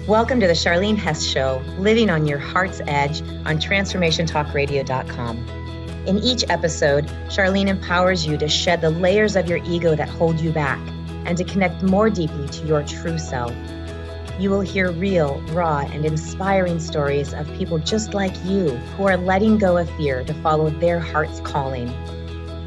Welcome to the Charlene Hess Show, living on your heart's edge on transformationtalkradio.com. In each episode, Charlene empowers you to shed the layers of your ego that hold you back and to connect more deeply to your true self. You will hear real, raw, and inspiring stories of people just like you who are letting go of fear to follow their heart's calling.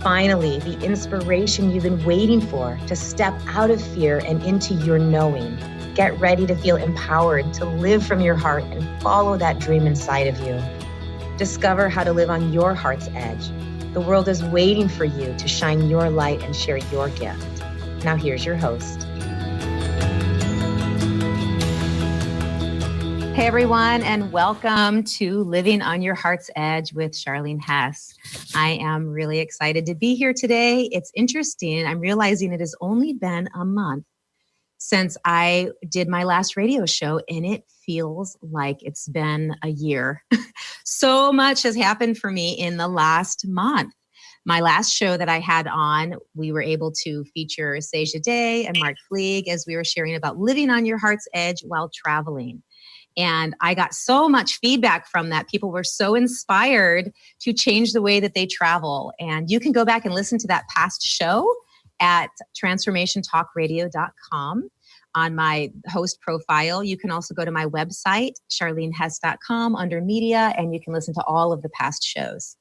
Finally, the inspiration you've been waiting for to step out of fear and into your knowing. Get ready to feel empowered to live from your heart and follow that dream inside of you. Discover how to live on your heart's edge. The world is waiting for you to shine your light and share your gift. Now here's your host. Hey everyone, and welcome to Living on Your Heart's Edge with Charlene Hess. I am really excited to be here today. It's interesting. I'm realizing it has only been a month since I did my last radio show, and it feels like it's been a year. So much has happened for me in the last month. My last show that I had on, we were able to feature Seja Day and Mark Fleeg as we were sharing about living on your heart's edge while traveling. And I got so much feedback from that. People were so inspired to change the way that they travel. And you can go back and listen to that past show at transformationtalkradio.com on my host profile. You can also go to my website, charlenehess.com, under media, and you can listen to all of the past shows.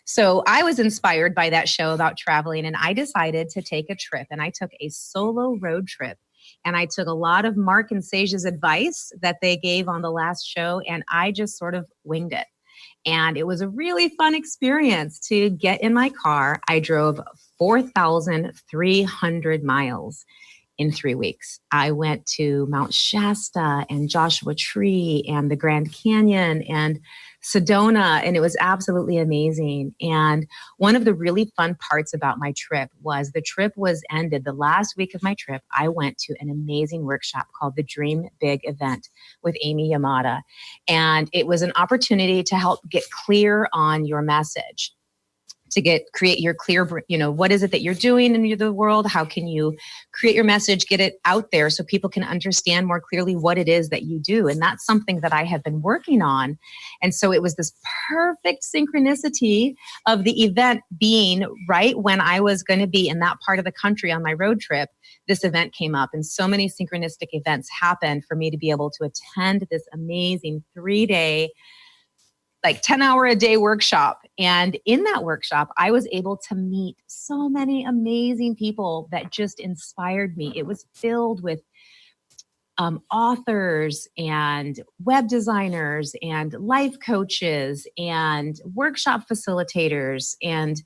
So I was inspired by that show about traveling, and I decided to take a trip, and I took a solo road trip. And I took a lot of Mark and Seja's advice that they gave on the last show, and I just sort of winged it. And it was a really fun experience to get in my car. I drove 4,300 miles in 3 weeks. I went to Mount Shasta and Joshua Tree and the Grand Canyon and Sedona, and it was absolutely amazing. And one of the really fun parts about my trip was the trip was ended. The last week of my trip, I went to an amazing workshop called the Dream Big Event with Amy Yamada. And it was an opportunity to help get clear on your message, to create your clear, what is it that you're doing in the world? How can you create your message, get it out there so people can understand more clearly what it is that you do? And that's something that I have been working on. And so it was this perfect synchronicity of the event being right when I was going to be in that part of the country on my road trip. This event came up, and so many synchronistic events happened for me to be able to attend this amazing 3-day 10-hour-a-day workshop. And in that workshop, I was able to meet so many amazing people that just inspired me. It was filled with authors and web designers and life coaches and workshop facilitators and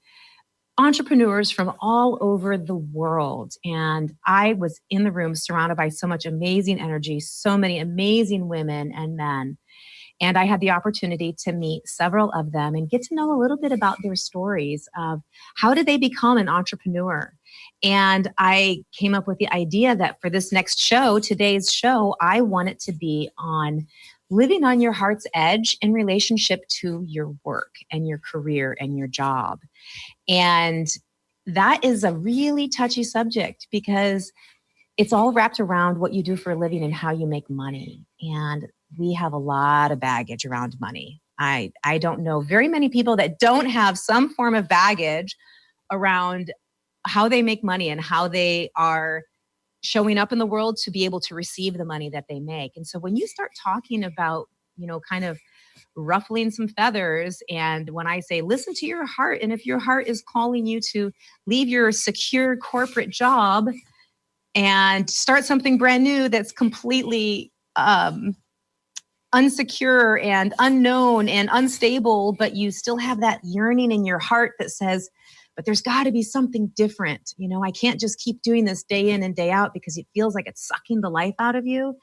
entrepreneurs from all over the world. And I was in the room surrounded by so much amazing energy, so many amazing women and men. And I had the opportunity to meet several of them and get to know a little bit about their stories of how did they become an entrepreneur. And I came up with the idea that for this next show, today's show, I want it to be on living on your heart's edge in relationship to your work and your career and your job. And that is a really touchy subject because it's all wrapped around what you do for a living and how you make money. And we have a lot of baggage around money. I don't know very many people that don't have some form of baggage around how they make money and how they are showing up in the world to be able to receive the money that they make. And so when you start talking about, kind of ruffling some feathers, and when I say, listen to your heart, and if your heart is calling you to leave your secure corporate job and start something brand new that's completely unsecure and unknown and unstable, but you still have that yearning in your heart that says, but there's got to be something different. I can't just keep doing this day in and day out because it feels like it's sucking the life out of you.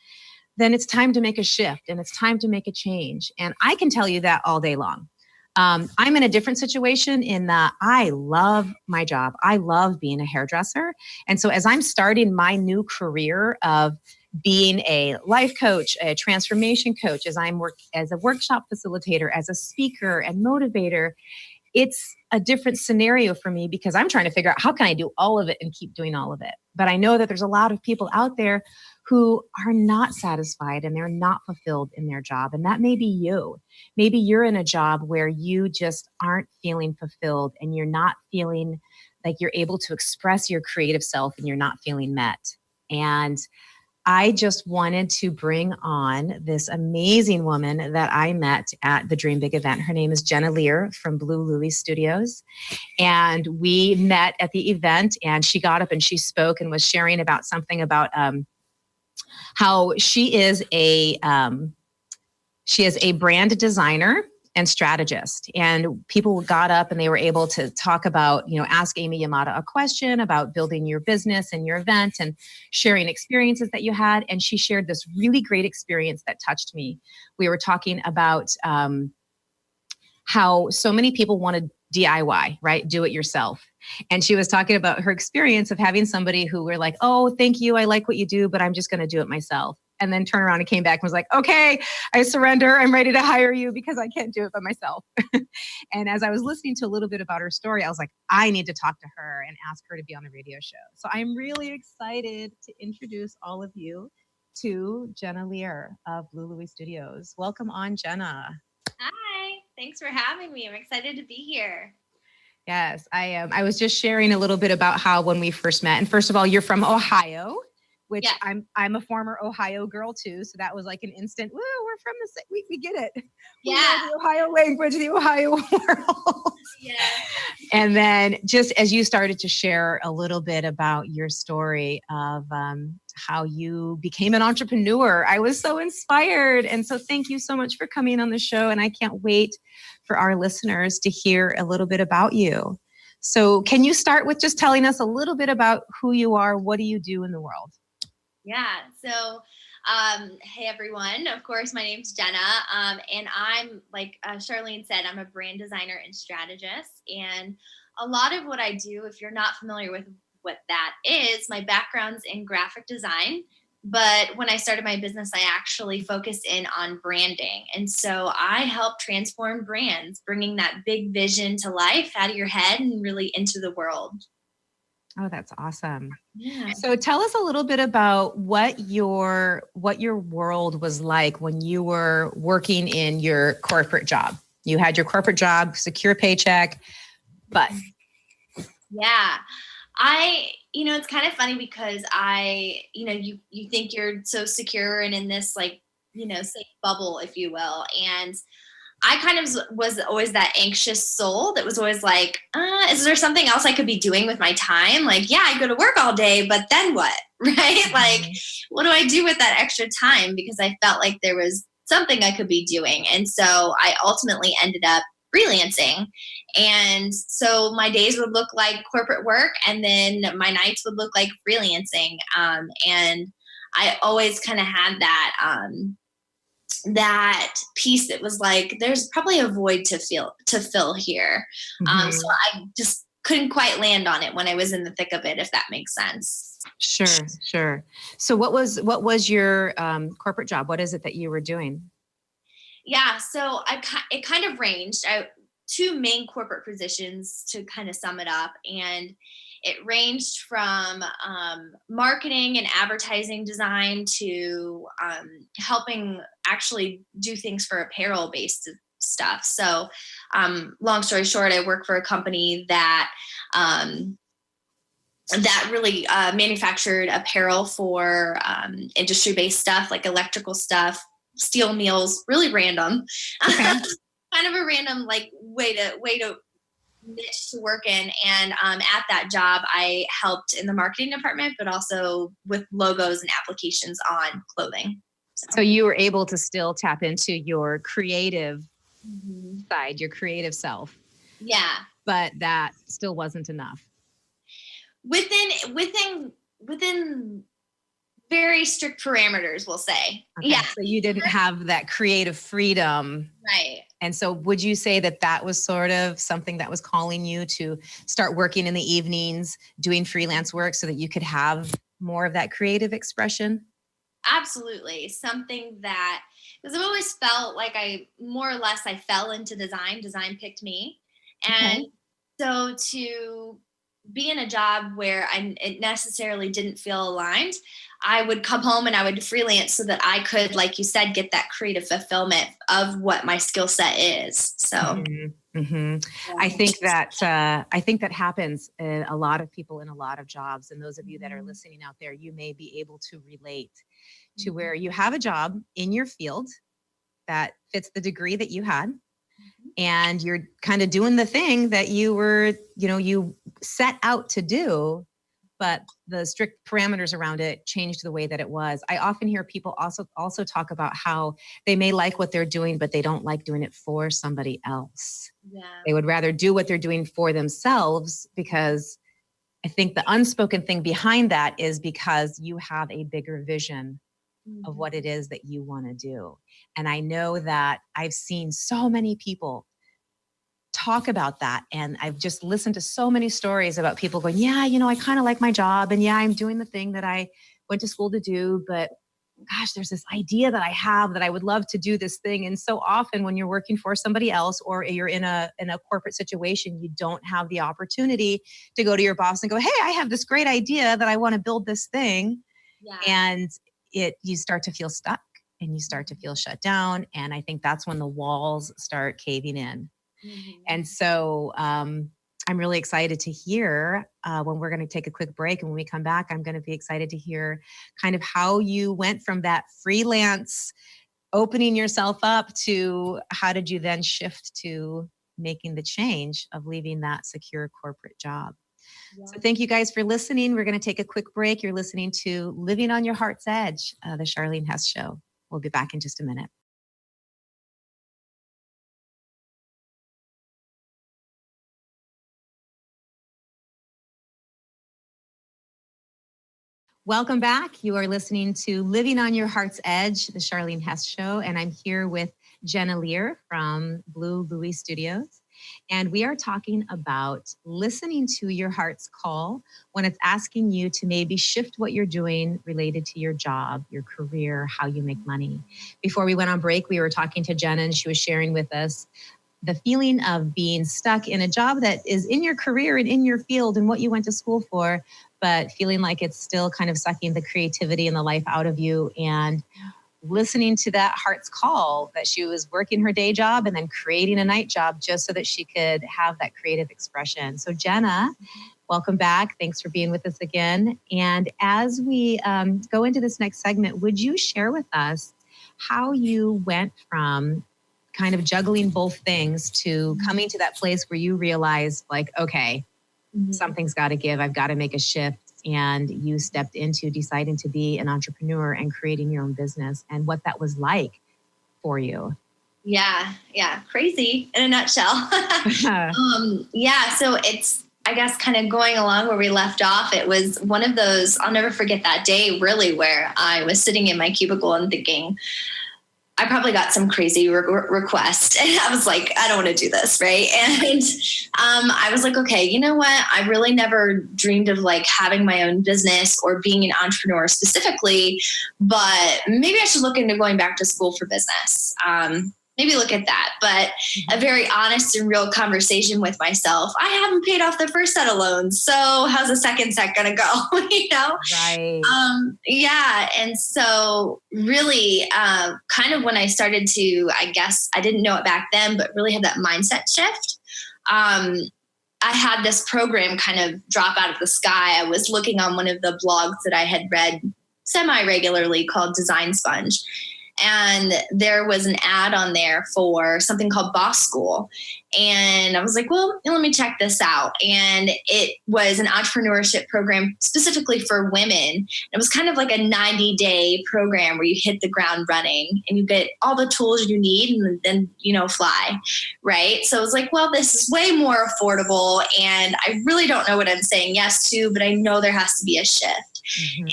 Then it's time to make a shift and it's time to make a change. And I can tell you that all day long. I'm in a different situation in that I love my job. I love being a hairdresser. And so as I'm starting my new career of being a life coach, a transformation coach, as I'm work as a workshop facilitator, as a speaker and motivator, it's a different scenario for me because I'm trying to figure out how can I do all of it and keep doing all of it. But I know that there's a lot of people out there who are not satisfied and they're not fulfilled in their job. And that may be you. Maybe you're in a job where you just aren't feeling fulfilled and you're not feeling like you're able to express your creative self and you're not feeling met. And I just wanted to bring on this amazing woman that I met at the Dream Big event. Her name is Jennah Lear from Blue Louie Studios. And we met at the event and she got up and she spoke and was sharing about something about how she is a brand designer and strategist. And people got up and they were able to talk about, ask Amy Yamada a question about building your business and your event and sharing experiences that you had. And she shared this really great experience that touched me. We were talking about how so many people want to DIY, right? Do it yourself. And she was talking about her experience of having somebody who were like, oh, thank you. I like what you do, but I'm just going to do it myself. And then turned around and came back and was like, okay, I surrender. I'm ready to hire you because I can't do it by myself. And as I was listening to a little bit about her story, I was like, I need to talk to her and ask her to be on the radio show. So I'm really excited to introduce all of you to Jennah Lear of Blue Louie Studios. Welcome on, Jennah. Hi, thanks for having me. I'm excited to be here. Yes, I am. I was just sharing a little bit about how when we first met, and first of all, you're from Ohio, which I'm a former Ohio girl too. So that was like an instant, woo, we're from the same, we get it. We know the Ohio language, the Ohio world. Yeah. And then just as you started to share a little bit about your story of how you became an entrepreneur, I was so inspired. And so thank you so much for coming on the show. And I can't wait for our listeners to hear a little bit about you. So can you start with just telling us a little bit about who you are? What do you do in the world? Yeah. So, hey everyone. Of course, my name's Jennah. And I'm, like Charlene said, I'm a brand designer and strategist. And a lot of what I do, if you're not familiar with what that is, my background's in graphic design. But when I started my business, I actually focused in on branding. And so I help transform brands, bringing that big vision to life out of your head and really into the world. Oh, that's awesome. Yeah. So tell us a little bit about what your world was like when you were working in your corporate job. You had your corporate job, secure paycheck, but yeah. It's kind of funny because you think you're so secure and in this safe bubble, if you will. And I kind of was always that anxious soul that was always like, is there something else I could be doing with my time? Like, yeah, I go to work all day, but then what? Right? Mm-hmm. Like, what do I do with that extra time? Because I felt like there was something I could be doing. And so I ultimately ended up freelancing. And so my days would look like corporate work and then my nights would look like freelancing. And I always kind of had that piece that was like, there's probably a void to fill here. Mm-hmm. So I just couldn't quite land on it when I was in the thick of it, if that makes sense. Sure. So what was your corporate job? What is it that you were doing? Yeah, so it kind of ranged. Two main corporate positions to kind of sum it up. And it ranged from marketing and advertising design to helping actually do things for apparel-based stuff. So long story short, I work for a company that really manufactured apparel for industry-based stuff like electrical stuff, steel mills, really random. Okay. Kind of a random way to niche to work in. And at that job, I helped in the marketing department, but also with logos and applications on clothing. So you were able to still tap into your creative side, your creative self. Yeah. But that still wasn't enough. Within very strict parameters, we'll say. Okay. Yeah. So you didn't have that creative freedom. Right. And so would you say that was sort of something that was calling you to start working in the evenings, doing freelance work so that you could have more of that creative expression? Absolutely. Something that, because I've always felt like I fell into design. Design picked me. And so to be in a job where it necessarily didn't feel aligned, I would come home and I would freelance so that I could, like you said, get that creative fulfillment of what my skill set is. So Yeah. I think that happens in a lot of people in a lot of jobs. And those of you that are listening out there, you may be able to relate to where you have a job in your field that fits the degree that you had. And you're kind of doing the thing that you were, you set out to do, but the strict parameters around it changed the way that it was. I often hear people also talk about how they may like what they're doing, but they don't like doing it for somebody else. Yeah. They would rather do what they're doing for themselves, because I think the unspoken thing behind that is because you have a bigger vision of what it is that you want to do. And I know that I've seen so many people talk about that. And I've just listened to so many stories about people going, yeah, I kind of like my job. And yeah, I'm doing the thing that I went to school to do. But gosh, there's this idea that I have that I would love to do this thing. And so often when you're working for somebody else or you're in a corporate situation, you don't have the opportunity to go to your boss and go, hey, I have this great idea that I want to build this thing. Yeah. And you start to feel stuck and you start to feel shut down. And I think that's when the walls start caving in. And so I'm really excited to hear when we're going to take a quick break. And when we come back, I'm going to be excited to hear kind of how you went from that freelance opening yourself up to how did you then shift to making the change of leaving that secure corporate job. Yeah. So thank you guys for listening. We're going to take a quick break. You're listening to Living on Your Heart's Edge, the Charlene Hess Show. We'll be back in just a minute. Welcome back. You are listening to Living on Your Heart's Edge, the Charlene Hess Show, and I'm here with Jennah Lear from Blue Louie Studios. And we are talking about listening to your heart's call when it's asking you to maybe shift what you're doing related to your job, your career, how you make money. Before we went on break, we were talking to Jennah, and she was sharing with us the feeling of being stuck in a job that is in your career and in your field and what you went to school for, but feeling like it's still kind of sucking the creativity and the life out of you, and listening to that heart's call that she was working her day job and then creating a night job just so that she could have that creative expression. So Jennah, welcome back. Thanks for being with us again. And as we go into this next segment, would you share with us how you went from kind of juggling both things to coming to that place where you realized, like, okay, something's got to give. I've got to make a shift. And you stepped into deciding to be an entrepreneur and creating your own business, and what that was like for you. Yeah. Crazy in a nutshell. So it's, I guess, kind of going along where we left off. It was one of those, I'll never forget that day, really, where I was sitting in my cubicle and thinking, I probably got some crazy request. And I was like, I don't want to do this. Right. And I was like, okay, you know what? I really never dreamed of like having my own business or being an entrepreneur specifically, but maybe I should look into going back to school for business. Maybe look at that. But a very honest and real conversation with myself. I haven't paid off the first set of loans. So how's the second set going to go? Right. And so really kind of when I started to, I guess I didn't know it back then, but really had that mindset shift. I had this program kind of drop out of the sky. I was looking on one of the blogs that I had read semi-regularly called Design Sponge. And there was an ad on there for something called Boss School. And I was like, well, let me check this out. And it was an entrepreneurship program specifically for women. It was kind of like a 90-day program where you hit the ground running and you get all the tools you need and then, fly. Right. So I was like, well, this is way more affordable. And I really don't know what I'm saying yes to, but I know there has to be a shift.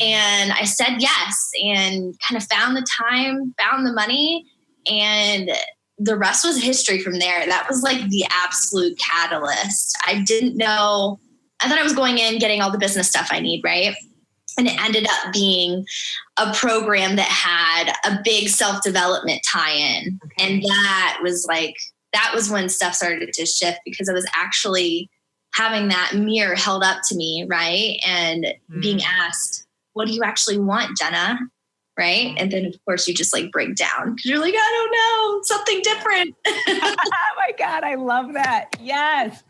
And I said yes, and kind of found the time, found the money, and the rest was history from there. That was like the absolute catalyst. I didn't know. I thought I was going in, getting all the business stuff I need, right? And it ended up being a program that had a big self-development tie-in. Okay. And that was when stuff started to shift, because I was actually having that mirror held up to me, right? And being asked, what do you actually want, Jennah? Right. And then of course you just like break down because you're like, I don't know, something different. Oh my God, I love that. Yes.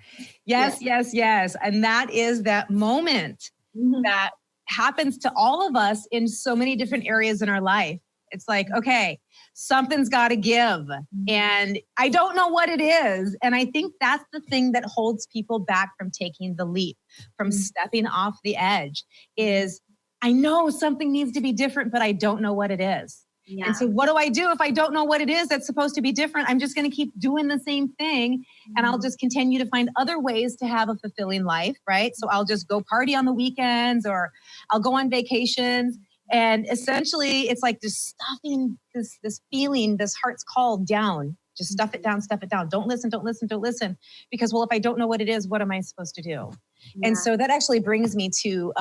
Yes, yes, yes. And that is that moment that happens to all of us in so many different areas in our life. It's like, okay, something's got to give. And I don't know what it is. And I think that's the thing that holds people back from taking the leap, from stepping off the edge, is I know something needs to be different, but I don't know what it is. Yeah. And so what do I do if I don't know what it is that's supposed to be different? I'm just going to keep doing the same thing, and I'll just continue to find other ways to have a fulfilling life, right? So I'll just go party on the weekends, or I'll go on vacations. And essentially it's like just stuffing this feeling, this heart's call down. Just stuff it down, stuff it down. Don't listen, don't listen, don't listen. Because, well, if I don't know what it is, what am I supposed to do? Yeah. And so that actually brings me to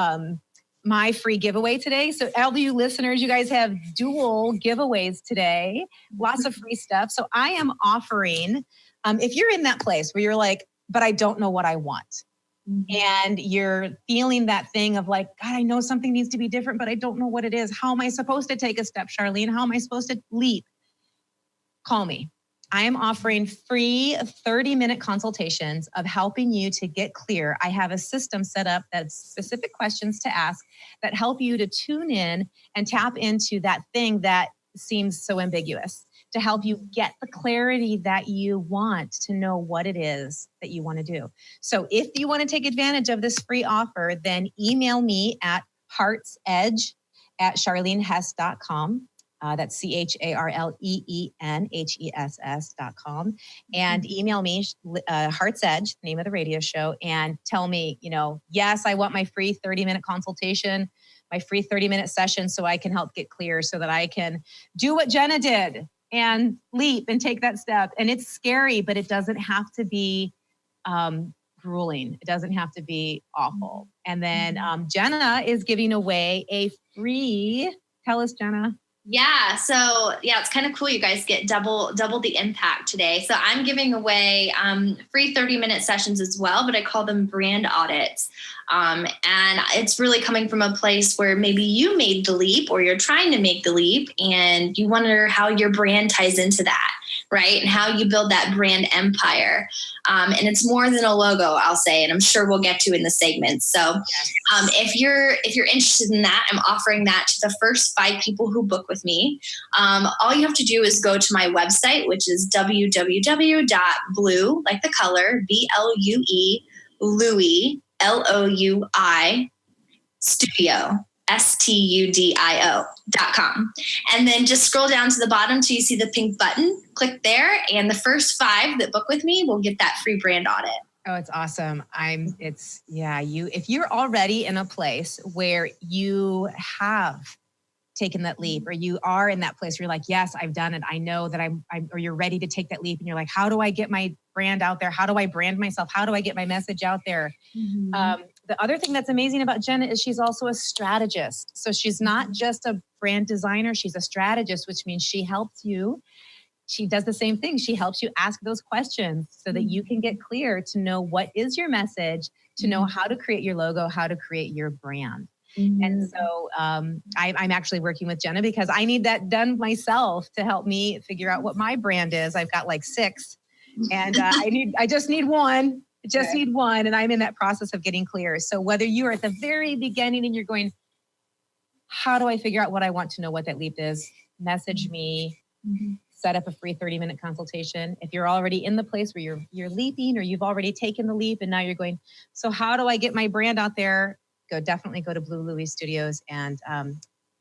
my free giveaway today. So all of you listeners, you guys have dual giveaways today, lots of free stuff. So I am offering, if you're in that place where you're like, but I don't know what I want. And you're feeling that thing of like, God, I know something needs to be different, but I don't know what it is. How am I supposed to take a step, Charlene? How am I supposed to leap? Call me. I am offering free 30-minute consultations of helping you to get clear. I have a system set up that's specific questions to ask that help you to tune in and tap into that thing that seems so ambiguous, to help you get the clarity that you want to know what it is that you want to do. So if you want to take advantage of this free offer, then email me at heartsedge@charlenehess.com. That's CharleenHessS.com. And email me, Heart's Edge, the name of the radio show, and tell me, yes, I want my free 30-minute consultation, my free 30-minute session, so I can help get clear, so that I can do what Jennah did and leap and take that step. And it's scary, but it doesn't have to be grueling. It doesn't have to be awful. And then Jennah is giving away a free, tell us, Jennah. Yeah. So it's kind of cool. You guys get double the impact today. So I'm giving away free 30-minute sessions as well, but I call them brand audits. And it's really coming from a place where maybe you made the leap, or you're trying to make the leap, and you wonder how your brand ties into that, right? And how you build that brand empire. And it's more than a logo, I'll say, and I'm sure we'll get to in the segment. So if you're interested in that, I'm offering that to the first 5 people who book with me. All you have to do is go to my website, which is www.blue, like the color, BLUE, Louis, LOUI, studio, STUDIO.com. And then just scroll down to the bottom till you see the pink button. Click there, and the first 5 that book with me will get that free brand audit. Oh, it's awesome. If you're already in a place where you have taken that leap, or you are in that place where you're like, yes, I've done it. I know that or you're ready to take that leap, and you're like, how do I get my brand out there? How do I brand myself? How do I get my message out there? The other thing that's amazing about Jennah is she's also a strategist. So she's not just a brand designer, she's a strategist, which means she helps you. She does the same thing. She helps you ask those questions so that you can get clear to know what is your message, to know how to create your logo, how to create your brand. And so I'm actually working with Jennah because I need that done myself to help me figure out what my brand is. I've got like 6, and I just need one. Need one, and I'm in that process of getting clear. So whether you're at the very beginning and you're going, how do I figure out what I want to know what that leap is? Message me, set up a free 30-minute consultation. If you're already in the place where you're leaping, or you've already taken the leap and now you're going, so how do I get my brand out there? Definitely go to Blue Louis Studios and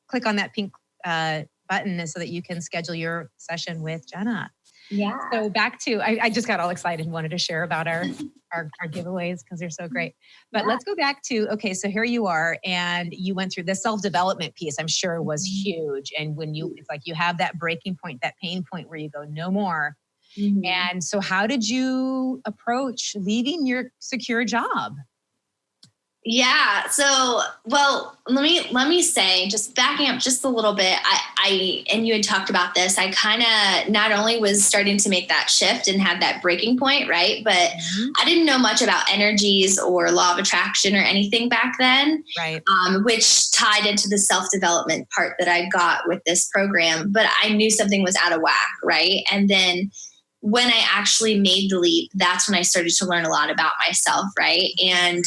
click on that pink button so that you can schedule your session with Jennah. Yeah. So back to, I just got all excited and wanted to share about our giveaways because they're so great. But let's go back to, okay, so here you are, and you went through the self-development piece, I'm sure was huge. And it's like you have that breaking point, that pain point where you go, no more. And so how did you approach leaving your secure job? Yeah. So, well, let me say, just backing up just a little bit, and you had talked about this, I kind of not only was starting to make that shift and had that breaking point, right? But Mhm. I didn't know much about energies or law of attraction or anything back then, Right. which tied into the self-development part that I got with this program. But I knew something was out of whack, right? And then when I actually made the leap, that's when I started to learn a lot about myself, right? And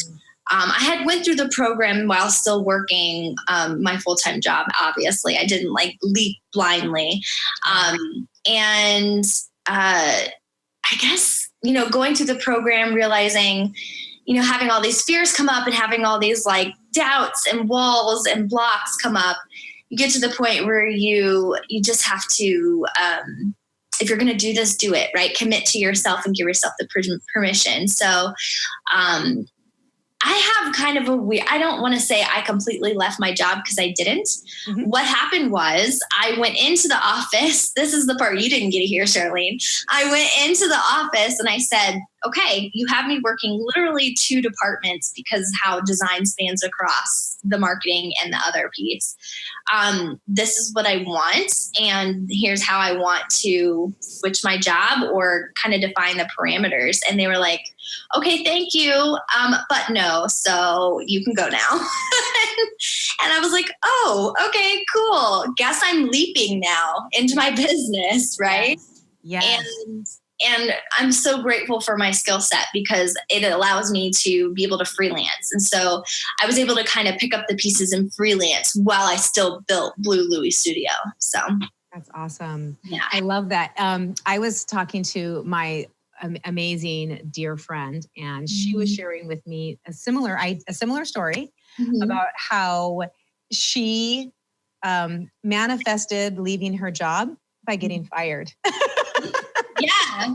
I had went through the program while still working my full-time job. Obviously, I didn't like leap blindly, and I guess going through the program, realizing having all these fears come up and having all these like doubts and walls and blocks come up, you get to the point where you just have to. If you're going to do this, do it, right? Commit to yourself and give yourself the permission. So, um, I have kind of a weird, I don't want to say I completely left my job because I didn't. Mhm. What happened was I went into the office. This is the part you didn't get to hear, Charlene. I went into the office and I said, okay, you have me working literally two departments because how design spans across the marketing and the other piece. This is what I want, and here's how I want to switch my job or kind of define the parameters. And they were like, okay, thank you, but no, so you can go now. And I was like, oh, okay, cool. Guess I'm leaping now into my business, right? Yes. And I'm so grateful for my skill set because it allows me to be able to freelance. And so I was able to kind of pick up the pieces and freelance while I still built Blue Louie Studio. So That's awesome. yeah. I love that. I was talking to my amazing dear friend, and she was sharing with me a similar story Mhm. about how she manifested leaving her job by getting fired. Yeah.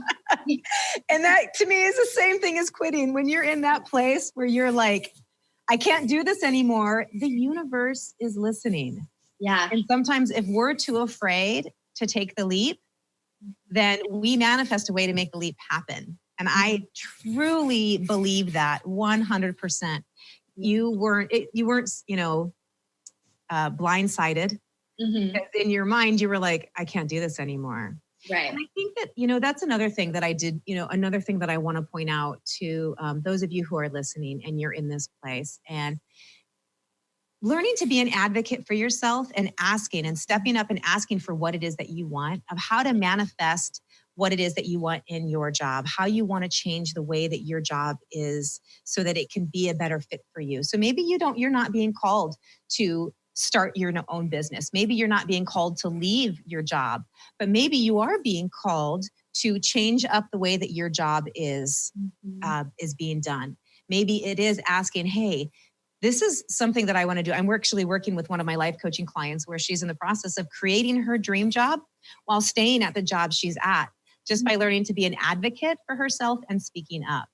And that to me is the same thing as quitting. When you're in that place where you're like, I can't do this anymore, the universe is listening. Yeah. And sometimes if we're too afraid to take the leap, then we manifest a way to make the leap happen. And I truly believe that 100%. You weren't, blindsided. Mhm. In your mind, you were like, I can't do this anymore. Right. And I think that, that's another thing that I did, another thing that I want to point out to those of you who are listening and you're in this place, and learning to be an advocate for yourself and asking and stepping up and asking for what it is that you want, of how to manifest what it is that you want in your job, how you want to change the way that your job is so that it can be a better fit for you. So maybe you're not being called to start your own business. Maybe you're not being called to leave your job, but maybe you are being called to change up the way that your job is being done. Maybe it is asking, hey, this is something that I want to do. I'm actually working with one of my life coaching clients where she's in the process of creating her dream job while staying at the job she's at, just by learning to be an advocate for herself and speaking up.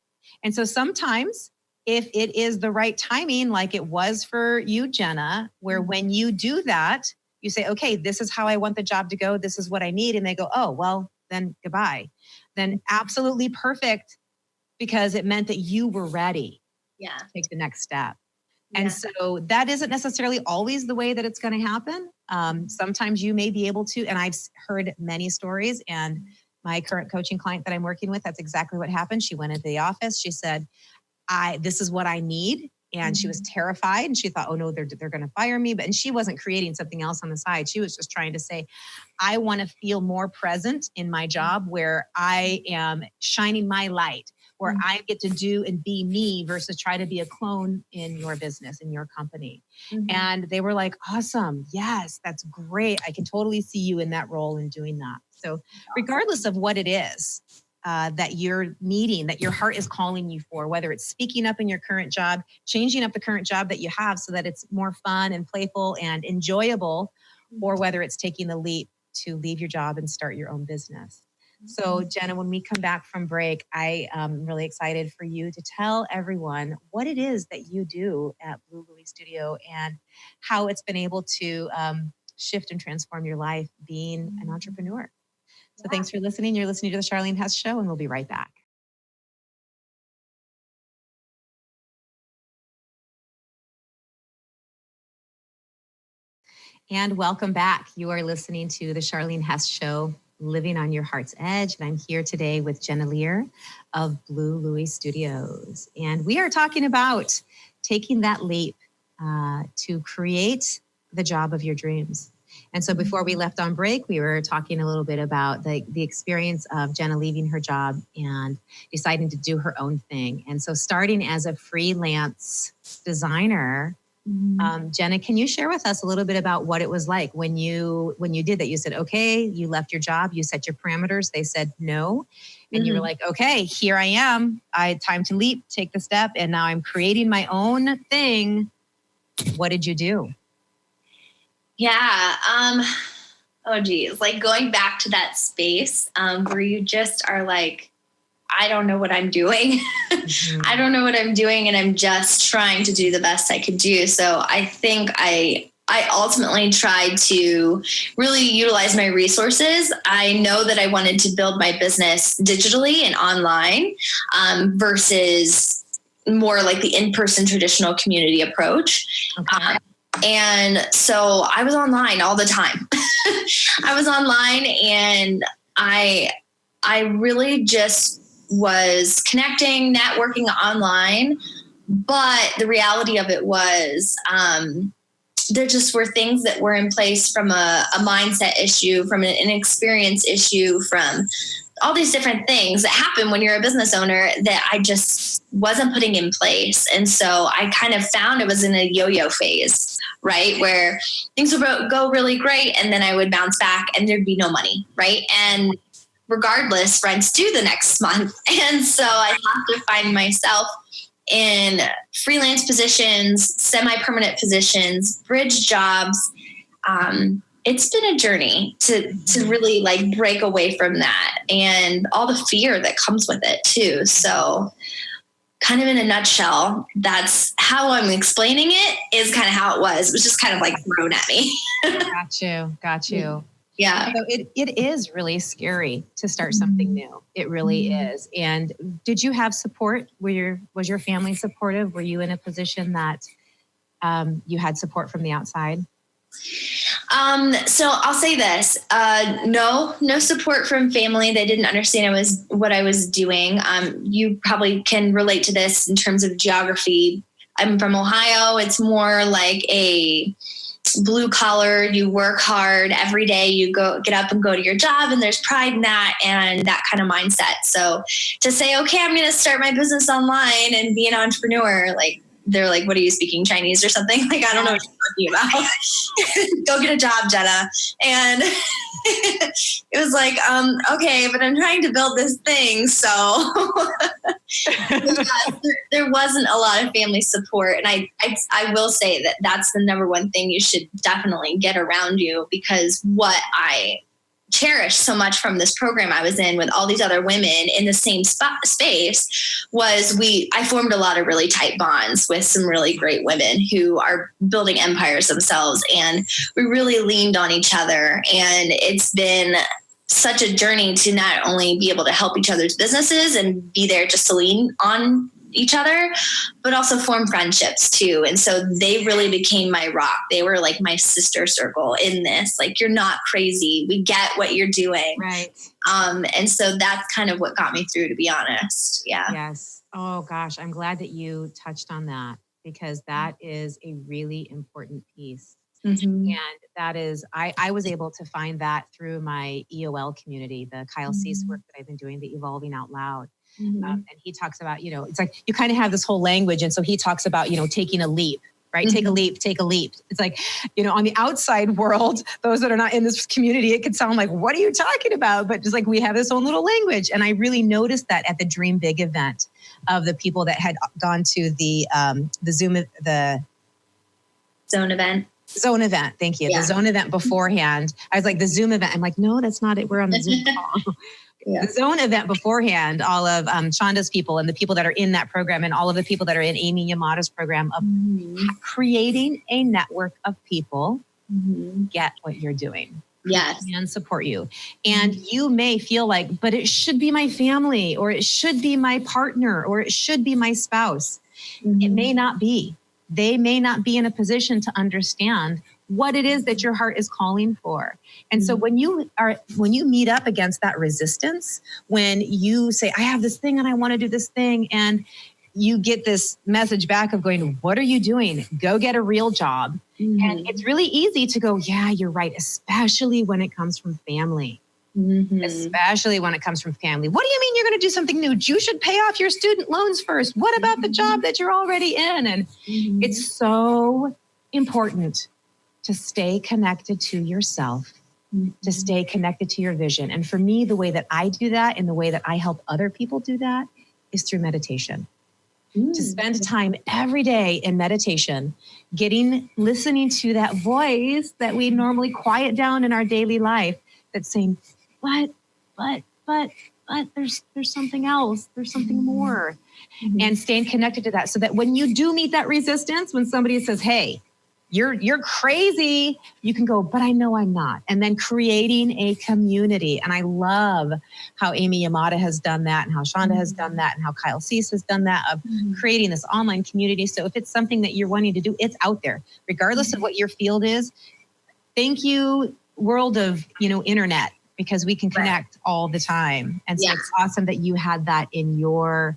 And so sometimes, if it is the right timing, like it was for you, Jennah, where when you do that, you say, okay, this is how I want the job to go. This is what I need. And they go, oh, well, then goodbye. Then absolutely perfect, because it meant that you were ready Yeah. to take the next step. Yeah. And so that isn't necessarily always the way that it's going to happen. Sometimes you may be able to, and I've heard many stories, and my current coaching client that I'm working with, that's exactly what happened. She went into the office. She said, this is what I need. And she was terrified, and she thought, oh no, they're going to fire me. And she wasn't creating something else on the side. She was just trying to say, I want to feel more present in my job where I am shining my light, where I get to do and be me versus try to be a clone in your business, in your company. And they were like, awesome. Yes, that's great. I can totally see you in that role and doing that. So regardless of what it is that you're needing, that your heart is calling you for, whether it's speaking up in your current job, changing up the current job that you have so that it's more fun and playful and enjoyable, or whether it's taking the leap to leave your job and start your own business. So, Jennah, when we come back from break, I am really excited for you to tell everyone what it is that you do at Blue Louie Studio and how it's been able to shift and transform your life being an entrepreneur. So thanks for listening. You're listening to the Charlene Hess Show, and we'll be right back. And welcome back. You are listening to the Charlene Hess Show, Living on Your Heart's Edge. And I'm here today with Jennah Lear of Blue Louie Studios. And we are talking about taking that leap to create the job of your dreams. And so before we left on break, we were talking a little bit about the experience of Jennah leaving her job and deciding to do her own thing. And so starting as a freelance designer, Jennah, can you share with us a little bit about what it was like when you did that? You said, okay, you left your job, you set your parameters. They said no. And you were like, okay, here I am. Time to leap, take the step. And now I'm creating my own thing. What did you do? Yeah. Oh geez. Like going back to that space, where you just are like, I don't know what I'm doing. I don't know what I'm doing. And I'm just trying to do the best I could do. So I think I ultimately tried to really utilize my resources. I know that I wanted to build my business digitally and online, versus more like the in-person traditional community approach. Okay. And so I was online all the time. I was online and I really just was connecting, networking online. But the reality of it was, there just were things that were in place from a mindset issue, from an experience issue, from all these different things that happen when you're a business owner that I just wasn't putting in place. And so I kind of found it was in a yo-yo phase, right? Where things would go really great. And then I would bounce back and there'd be no money. Right. And regardless, rent's due the next month. And so I have to find myself in freelance positions, semi-permanent positions, bridge jobs. It's been a journey to really like break away from that and all the fear that comes with it too. So kind of in a nutshell, that's how I'm explaining it, is kind of how it was. It was just kind of like thrown at me. Got you. Yeah. So it is really scary to start something new. It really is. And did you have support? Was your family supportive? Were you in a position that you had support from the outside? So I'll say this, no support from family. They didn't understand what I was doing. You probably can relate to this in terms of geography. I'm from Ohio. It's more like a blue collar, you work hard every day, you get up and go to your job, and there's pride in that and that kind of mindset. So to say, okay, I'm going to start my business online and be an entrepreneur, like they're like, what are you, speaking Chinese or something? Like, I don't know what you're talking about. Go get a job, Jennah. And it was like, okay, but I'm trying to build this thing. So there wasn't a lot of family support. And I will say that that's the number one thing you should definitely get around you, because what I cherished so much from this program I was in with all these other women in the same space was I formed a lot of really tight bonds with some really great women who are building empires themselves. And we really leaned on each other. And it's been such a journey to not only be able to help each other's businesses and be there just to lean on each other, but also form friendships too. And so they really became my rock. They were like my sister circle in this, like, you're not crazy. We get what you're doing. Right. And so that's kind of what got me through, to be honest. Yeah. Yes. Oh gosh. I'm glad that you touched on that, because that is a really important piece. And that is, I was able to find that through my EOL community, the Kyle Cease work that I've been doing, the Evolving Out Loud. And he talks about, it's like, you kind of have this whole language. And so he talks about, taking a leap, right? Take a leap. It's like, on the outside world, those that are not in this community, it could sound like, what are you talking about? But just like, we have this own little language. And I really noticed that at the Dream Big event of the people that had gone to the Zone event. Thank you. Yeah. The Zone event beforehand. I was like, the Zoom event. I'm like, no, that's not it. We're on the Zoom call. Yeah. The Zone event beforehand, all of Shonda's people and the people that are in that program and all of the people that are in Amy Yamada's program of creating a network of people get what you're doing. Yes. And support you. And you may feel like, but it should be my family, or it should be my partner, or it should be my spouse. It may not be. They may not be in a position to understand what it is that your heart is calling for. And so when you meet up against that resistance, when you say, I have this thing and I want to do this thing, and you get this message back of going, what are you doing? Go get a real job. And it's really easy to go, yeah, you're right, especially when it comes from family. Especially when it comes from family. What do you mean you're going to do something new? You should pay off your student loans first. What about the job that you're already in? And it's so important to stay connected to yourself, to stay connected to your vision. And for me, the way that I do that and the way that I help other people do that is through meditation. To spend time every day in meditation, listening to that voice that we normally quiet down in our daily life that's saying, but there's something else. There's something more. And staying connected to that so that when you do meet that resistance, when somebody says, hey, you're crazy, you can go, but I know I'm not. And then creating a community. And I love how Amy Yamada has done that, and how Shonda has done that, and how Kyle Cease has done that, of creating this online community. So if it's something that you're wanting to do, it's out there, regardless of what your field is. Thank you, world of, internet, because we can connect all the time. And so it's awesome that you had that in your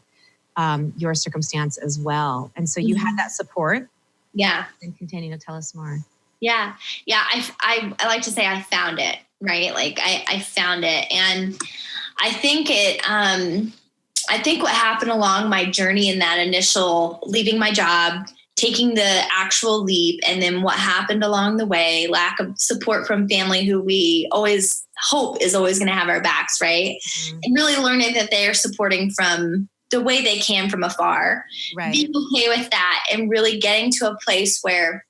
circumstance as well. And so you had that support. Yeah. And continue to tell us more. Yeah. Yeah. I like to say I found it, right? Like I found it. And I think what happened along my journey in that initial leaving my job, taking the actual leap, and then what happened along the way, lack of support from family who we always hope is always going to have our backs, right? And really learning that they are supporting from the way they can from afar, being okay with that, and really getting to a place where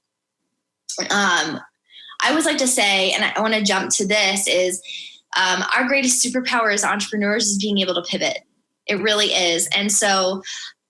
I always like to say, and I want to jump to this, is our greatest superpower as entrepreneurs is being able to pivot. It really is. And so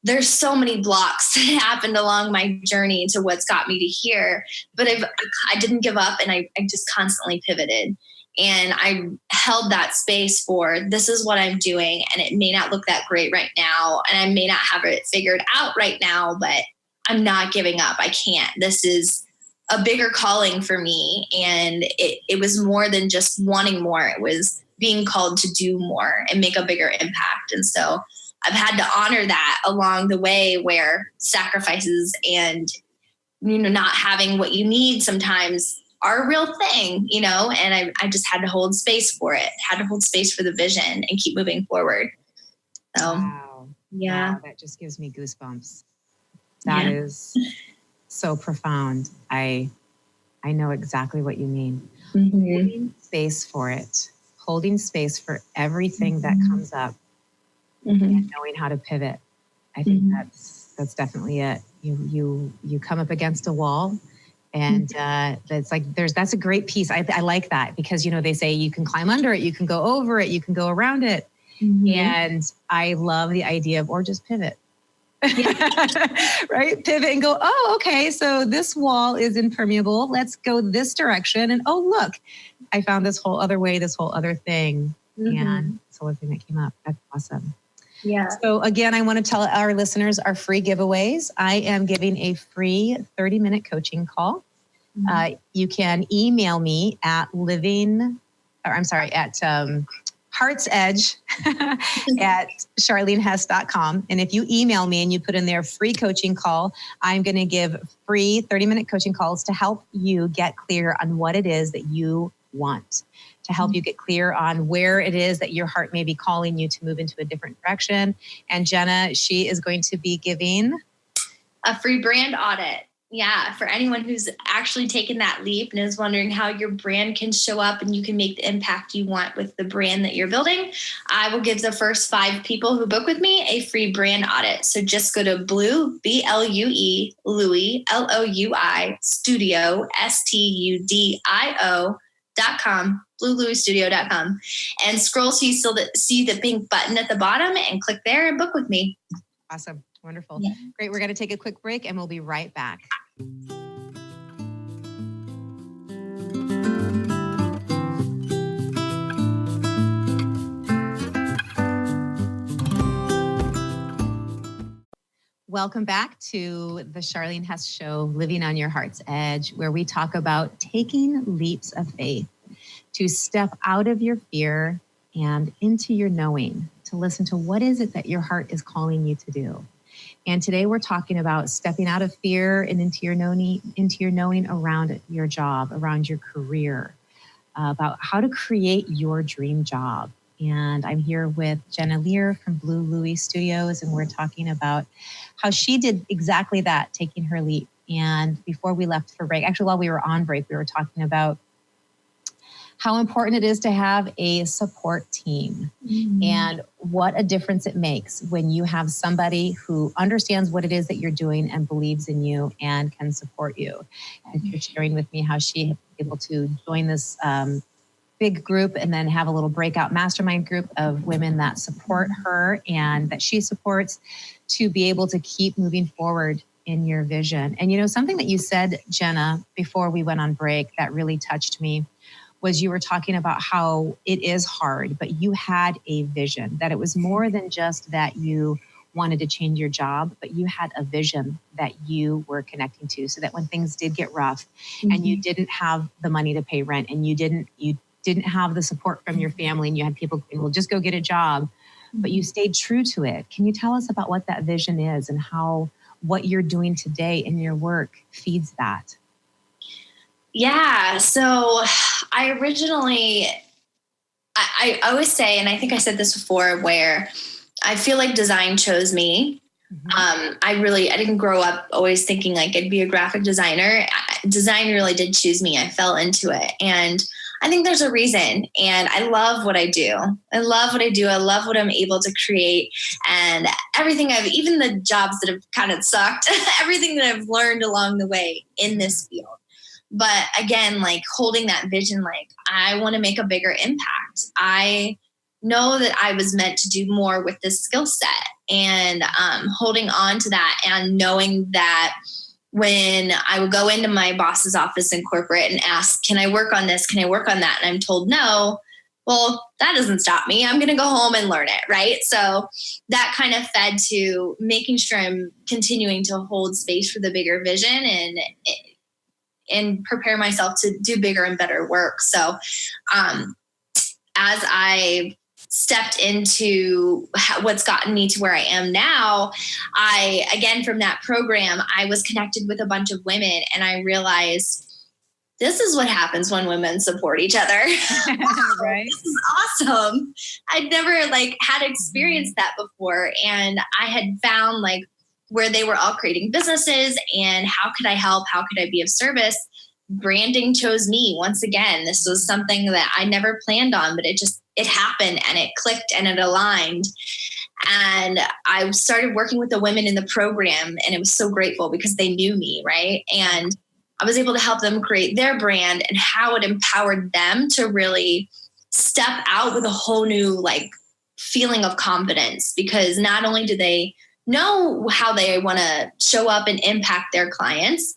there's so many blocks that happened along my journey to what's got me to here, but I didn't give up, and I just constantly pivoted. And I held that space for, this is what I'm doing. And it may not look that great right now, and I may not have it figured out right now, but I'm not giving up. I can't. This is a bigger calling for me. And it was more than just wanting more. It was being called to do more and make a bigger impact. And so I've had to honor that along the way, where sacrifices and, not having what you need sometimes are a real thing, and I just had to hold space for it, had to hold space for the vision and keep moving forward. So, wow. Yeah. Wow, that just gives me goosebumps. That is so profound. I know exactly what you mean. Holding space for it, holding space for everything that comes up, and knowing how to pivot. I think that's definitely it. You come up against a wall. And that's that's a great piece. I like that, because, they say you can climb under it, you can go over it, you can go around it. And I love the idea of, or just pivot, right? Pivot and go, oh, okay. So this wall is impermeable. Let's go this direction. And oh, look, I found this whole other way, this whole other thing. And this whole other thing that came up. That's awesome. Yeah. So again, I want to tell our listeners our free giveaways. I am giving a free 30-minute coaching call. You can email me at heartsedge at charlenehess.com. And if you email me and you put in there free coaching call, I'm going to give free 30-minute coaching calls to help you get clear on what it is that you want, to help you get clear on where it is that your heart may be calling you to move into a different direction. And Jennah, she is going to be giving a free brand audit. Yeah, for anyone who's actually taken that leap and is wondering how your brand can show up and you can make the impact you want with the brand that you're building, I will give the first 5 people who book with me a free brand audit. So just go to Blue, BLUE, Louis, LOUI, Studio, STUDIO.com, bluelouisstudio.com, and scroll so you still see the pink button at the bottom and click there and book with me. Awesome. Wonderful. Yeah. Great. We're going to take a quick break and we'll be right back. Welcome back to the Charlene Hess Show, Living on Your Heart's Edge, where we talk about taking leaps of faith to step out of your fear and into your knowing, to listen to what is it that your heart is calling you to do. And today we're talking about stepping out of fear and into your knowing around your job, around your career, about how to create your dream job. And I'm here with Jennah Lear from Blue Louie Studios, and we're talking about how she did exactly that, taking her leap. And before we left for break, actually while we were on break, we were talking about how important it is to have a support team and what a difference it makes when you have somebody who understands what it is that you're doing and believes in you and can support you. And you're sharing with me how she was able to join this big group and then have a little breakout mastermind group of women that support her and that she supports to be able to keep moving forward in your vision. And, you know, something that you said, Jennah, before we went on break that really touched me was you were talking about how it is hard, but you had a vision, that it was more than just that you wanted to change your job, but you had a vision that you were connecting to, so that when things did get rough and you didn't have the money to pay rent and you didn't have the support from your family and you had people saying, well, just go get a job, but you stayed true to it. Can you tell us about what that vision is and how what you're doing today in your work feeds that? Yeah. So I originally, I always say, and I think I said this before, where I feel like design chose me. I didn't grow up always thinking like I'd be a graphic designer. Design really did choose me. I fell into it. And I think there's a reason. And I love what I do. I love what I'm able to create, and even the jobs that have kind of sucked, everything that I've learned along the way in this field. But again, like holding that vision, like I want to make a bigger impact. I know that I was meant to do more with this skill set, and holding on to that and knowing that when I would go into my boss's office in corporate and ask, can I work on this? Can I work on that? And I'm told no. Well, that doesn't stop me. I'm going to go home and learn it. Right. So that kind of fed to making sure I'm continuing to hold space for the bigger vision and prepare myself to do bigger and better work. So as I stepped into what's gotten me to where I am now, again, from that program, I was connected with a bunch of women, and I realized this is what happens when women support each other. Wow, right. This is awesome. I'd never had experienced that before. And I had found where they were all creating businesses and how could I help? How could I be of service? Branding chose me once again. This was something that I never planned on, but it happened and it clicked and it aligned. And I started working with the women in the program, and it was so grateful because they knew me, right? And I was able to help them create their brand and how it empowered them to really step out with a whole new feeling of confidence, because not only do they know how they want to show up and impact their clients,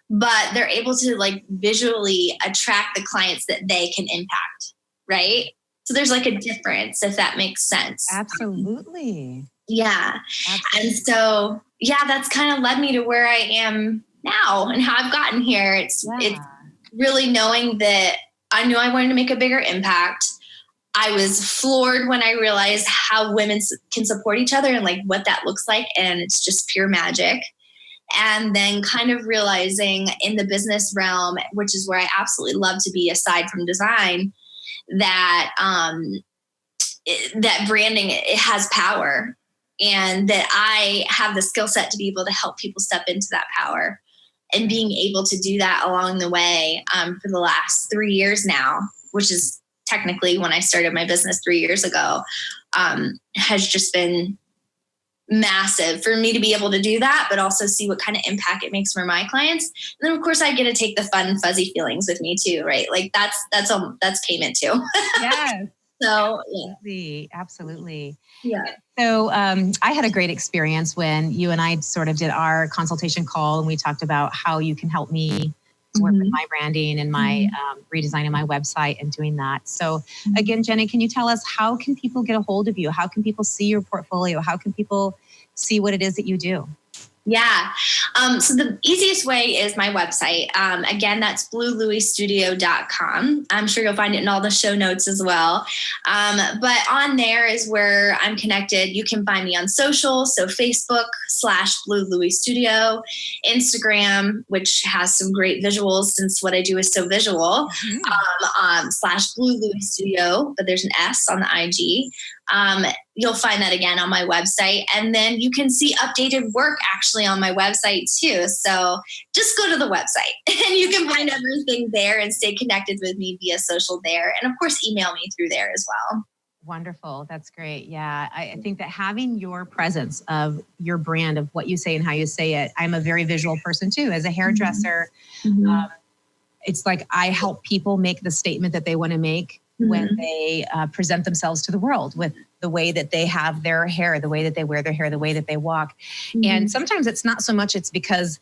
but they're able to visually attract the clients that they can impact, right? So there's a difference, if that makes sense. Absolutely. Yeah. Absolutely. And so, that's kind of led me to where I am now and how I've gotten here. It's really knowing that I knew I wanted to make a bigger impact. I was floored when I realized how women can support each other and what that looks like. And it's just pure magic. And then kind of realizing in the business realm, which is where I absolutely love to be aside from design, that that branding, it has power, and that I have the skill set to be able to help people step into that power, and being able to do that along the way for the last 3 years now, which is technically when I started my business 3 years ago, has just been massive for me to be able to do that, but also see what kind of impact it makes for my clients. And then of course I get to take the fun, fuzzy feelings with me too, right? That's payment too. Yes. So absolutely. Yeah. So I had a great experience when you and I sort of did our consultation call, and we talked about how you can help me work with my branding and my redesigning my website and doing that. So again, Jennah, can you tell us, how can people get a hold of you? How can people see your portfolio? How can people see what it is that you do? Yeah. So the easiest way is my website. Again, that's bluelouisstudio.com. I'm sure you'll find it in all the show notes as well. But on there is where I'm connected. You can find me on social. So Facebook/BlueLouisStudio, Instagram, which has some great visuals since what I do is so visual, /BlueLouisStudio, but there's an S on the IG. You'll find that again on my website. And then you can see updated work actually on my website too. So just go to the website and you can find everything there and stay connected with me via social there. And of course, email me through there as well. Wonderful. That's great. Yeah. I think that having your presence of your brand of what you say and how you say it, I'm a very visual person too. As a hairdresser, it's like I help people make the statement that they want to make when they present themselves to the world with the way that they have their hair, the way that they wear their hair, the way that they walk. And sometimes it's not so much it's because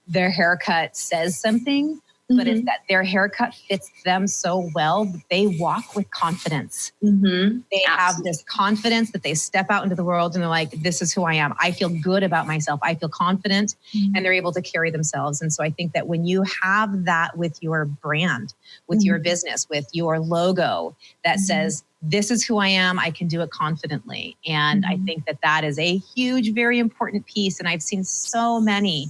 their haircut says something, but it's that their haircut fits them so well that they walk with confidence. They have this confidence that they step out into the world and they're like, this is who I am. I feel good about myself. I feel confident, and they're able to carry themselves. And so I think that when you have that with your brand, with your business, with your logo that says, this is who I am, I can do it confidently. And I think that that is a huge, very important piece. And I've seen so many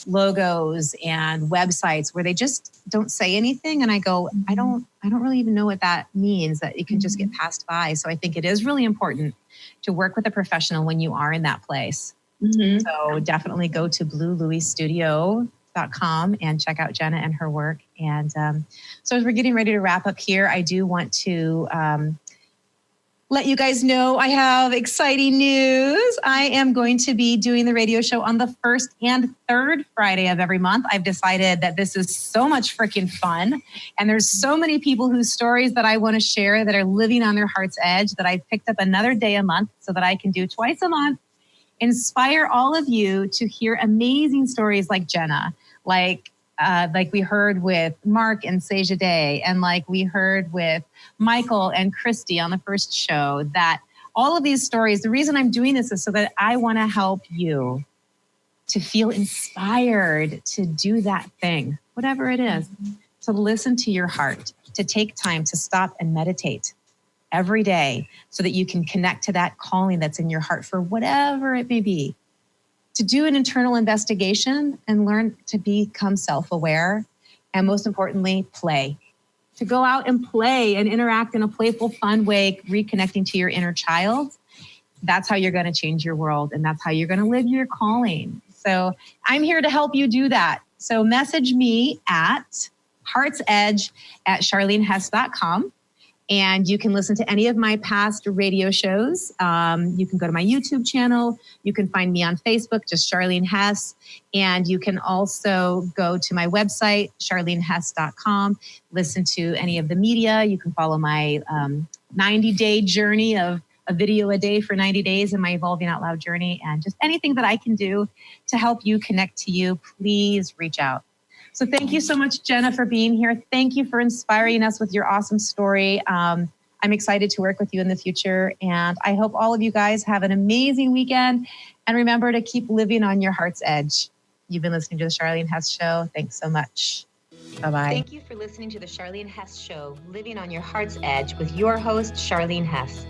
logos and websites where they just don't say anything. And I go, I don't really even know what that means, that it can just get passed by. So I think it is really important to work with a professional when you are in that place. So definitely go to bluelouisstudio.com and check out Jennah and her work. And so as we're getting ready to wrap up here, I do want to let you guys know I have exciting news. I am going to be doing the radio show on the first and third Friday of every month. I've decided that this is so much freaking fun. And there's so many people whose stories that I want to share that are living on their heart's edge that I've picked up another day a month so that I can do twice a month. Inspire all of you to hear amazing stories like Jennah, like we heard with Mark and Seja Day, and like we heard with Michael and Christy on the first show, that all of these stories, the reason I'm doing this is so that I want to help you to feel inspired to do that thing, whatever it is, to listen to your heart, to take time to stop and meditate every day so that you can connect to that calling that's in your heart for whatever it may be. To do an internal investigation and learn to become self-aware, and most importantly, play. To go out and play and interact in a playful, fun way, reconnecting to your inner child. That's how you're going to change your world, and that's how you're going to live your calling. So I'm here to help you do that. So message me at heartsedge@charlenehess.com. And you can listen to any of my past radio shows. You can go to my YouTube channel. You can find me on Facebook, just Charlene Hess. And you can also go to my website, charlenehess.com, listen to any of the media. You can follow my 90-day journey of a video a day for 90 days in my Evolving Out Loud journey. And just anything that I can do to help you connect to you, please reach out. So thank you so much, Jennah, for being here. Thank you for inspiring us with your awesome story. I'm excited to work with you in the future. And I hope all of you guys have an amazing weekend. And remember to keep living on your heart's edge. You've been listening to The Charlene Hess Show. Thanks so much. Bye-bye. Thank you for listening to The Charlene Hess Show, Living on Your Heart's Edge with your host, Charlene Hess.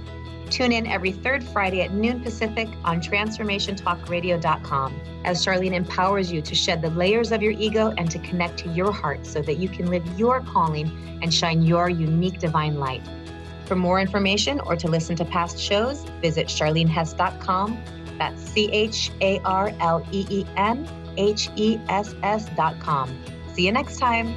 Tune in every third Friday at noon Pacific on transformationtalkradio.com as Charlene empowers you to shed the layers of your ego and to connect to your heart so that you can live your calling and shine your unique divine light. For more information or to listen to past shows, visit charlenehess.com. That's CharlenHess.com. See you next time.